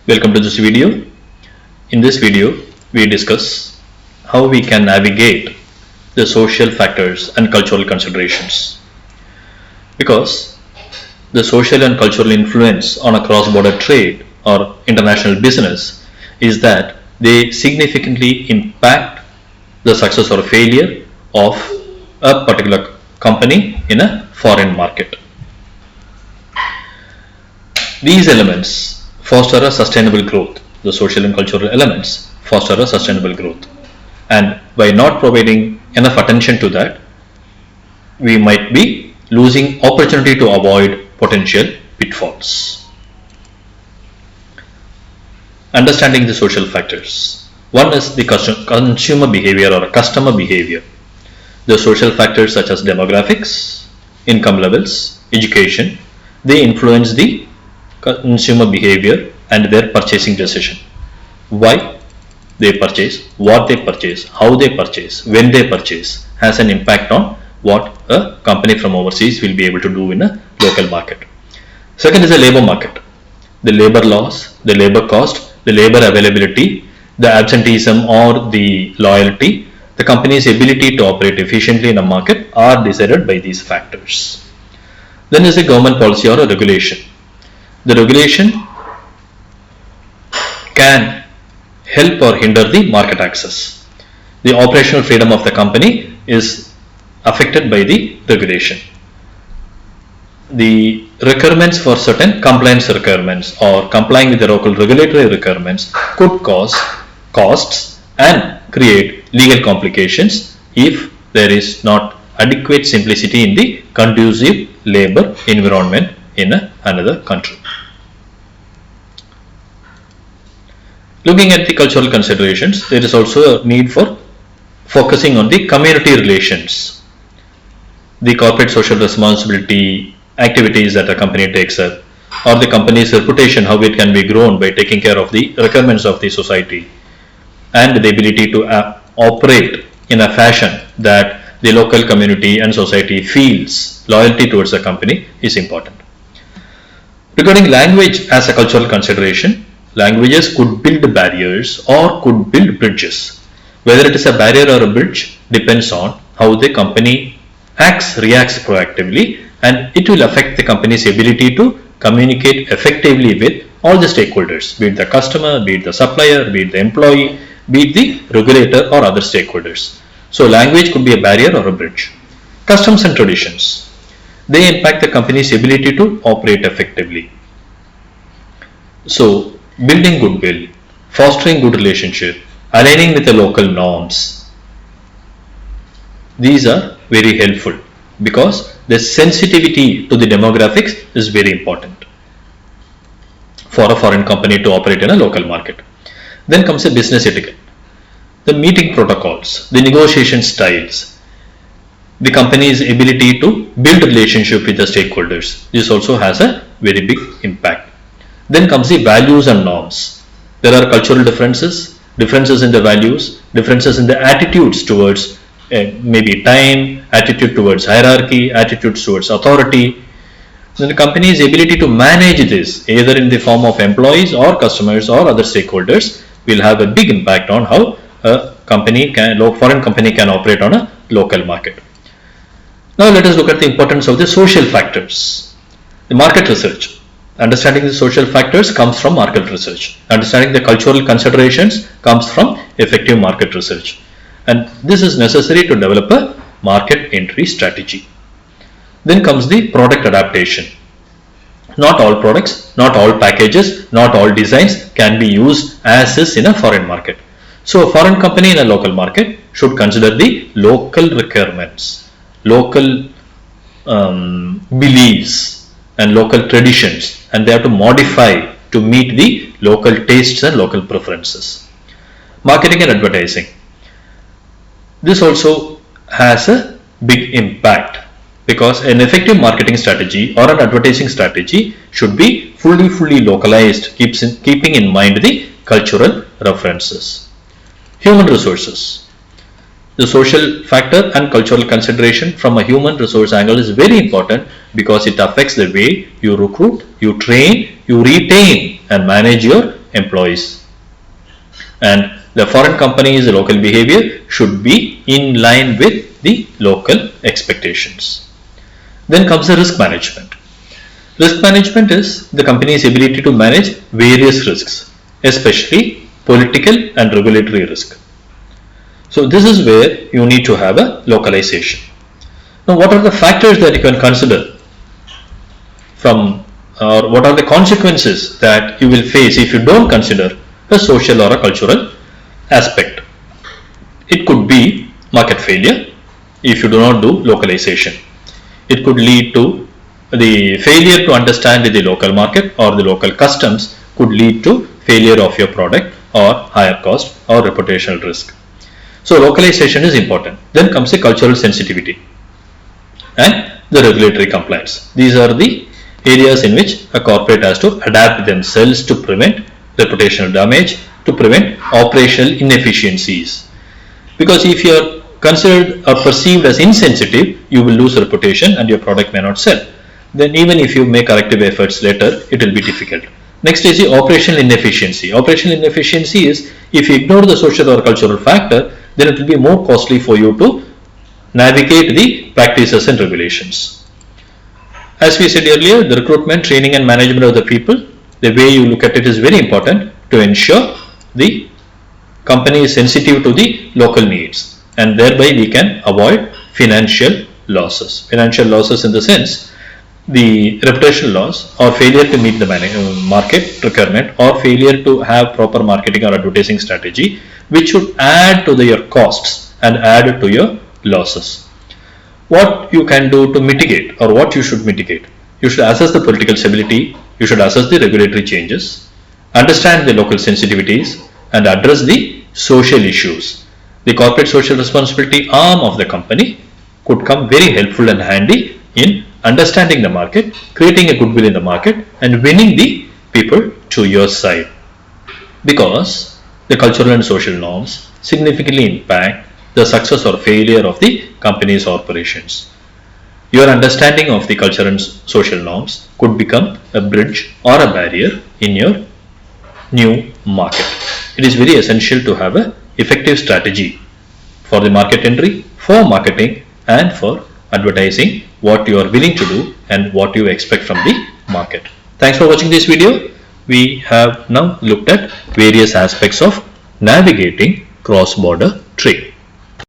Welcome to this video. In this video, we discuss how we can navigate the social factors and cultural considerations. Because the social and cultural influence on a cross-border trade or international business is that they significantly impact the success or failure of a particular company in a foreign market. These elements foster a sustainable growth. The social and cultural elements foster a sustainable growth. And by not providing enough attention to that, we might be losing opportunity to avoid potential pitfalls. Understanding the social factors. One is the consumer behavior or customer behavior. The social factors such as demographics, income levels, education, they influence the consumer behavior and their purchasing decision. Why they purchase, what they purchase, how they purchase, when they purchase has an impact on what a company from overseas will be able to do in a local market. Second is the labor market. The labor laws, the labor cost, the labor availability, the absenteeism or the loyalty, the company's ability to operate efficiently in a market are decided by these factors. Then is the government policy or a regulation. The regulation can help or hinder the market access. The operational freedom of the company is affected by the regulation. The requirements for certain compliance requirements or complying with the local regulatory requirements could cause costs and create legal complications if there is not adequate simplicity in the conducive labor environment in another country. Looking at the cultural considerations, there is also a need for focusing on the community relations, the corporate social responsibility activities that a company takes up, or the company's reputation, how it can be grown by taking care of the requirements of the society, and the ability to operate in a fashion that the local community and society feels loyalty towards the company is important. Regarding language as a cultural consideration, languages could build barriers or could build bridges. Whether it is a barrier or a bridge depends on how the company reacts proactively, and it will affect the company's ability to communicate effectively with all the stakeholders, be it the customer, be it the supplier, be it the employee, be it the regulator or other stakeholders. So language could be a barrier or a bridge. Customs and traditions. They impact the company's ability to operate effectively. So building goodwill, fostering good relationship, aligning with the local norms. These are very helpful because the sensitivity to the demographics is very important for a foreign company to operate in a local market. Then comes the business etiquette, the meeting protocols, the negotiation styles, the company's ability to build relationship with the stakeholders. This also has a very big impact. Then comes the values and norms. There are cultural differences in the values, differences in the attitudes towards maybe time, attitude towards hierarchy, attitudes towards authority. Then the company's ability to manage this either in the form of employees or customers or other stakeholders will have a big impact on how a foreign company can operate on a local market. Now let us look at the importance of the social factors. The market research. Understanding the social factors comes from market research. Understanding the cultural considerations comes from effective market research. And this is necessary to develop a market entry strategy. Then comes the product adaptation. Not all products, not all packages, not all designs can be used as is in a foreign market. So a foreign company in a local market should consider the local requirements, local beliefs and local traditions, and they have to modify to meet the local tastes and local preferences. Marketing and advertising. This also has a big impact because an effective marketing strategy or an advertising strategy should be fully localized, keeping in mind the cultural references. Human resources. The social factor and cultural consideration from a human resource angle is very important because it affects the way you recruit, you train, you retain and manage your employees. And the foreign company's local behavior should be in line with the local expectations. Then comes the risk management. Risk management is the company's ability to manage various risks, especially political and regulatory risk. So this is where you need to have a localization. Now, what are the factors that you can consider from, or what are the consequences that you will face if you don't consider a social or a cultural aspect? It could be market failure if you do not do localization. It could lead to the failure to understand the local market, or the local customs could lead to failure of your product or higher cost or reputational risk. So localization is important. Then comes a cultural sensitivity and the regulatory compliance. These are the areas in which a corporate has to adapt themselves to prevent reputational damage, to prevent operational inefficiencies. Because if you are considered or perceived as insensitive, you will lose reputation and your product may not sell. Then even if you make corrective efforts later, it will be difficult. Next is the operational inefficiency. Operational inefficiency is if you ignore the social or cultural factor, then it will be more costly for you to navigate the practices and regulations. As we said earlier, the recruitment, training and management of the people, the way you look at it is very important to ensure the company is sensitive to the local needs, and thereby we can avoid financial losses. Financial losses in the sense the reputational loss or failure to meet the market requirement, or failure to have proper marketing or advertising strategy, which should add to your costs and add to your losses. What you can do to mitigate, or what you should mitigate? You should assess the political stability, you should assess the regulatory changes, understand the local sensitivities and address the social issues. The corporate social responsibility arm of the company could come very helpful and handy in understanding the market, creating a goodwill in the market and winning the people to your side, because the cultural and social norms significantly impact the success or failure of the company's operations. Your understanding of the culture and social norms could become a bridge or a barrier in your new market. It is very essential to have an effective strategy for the market entry, for marketing and for advertising, what you are willing to do and what you expect from the market. Thanks for watching this video. We have now looked at various aspects of navigating cross-border trade.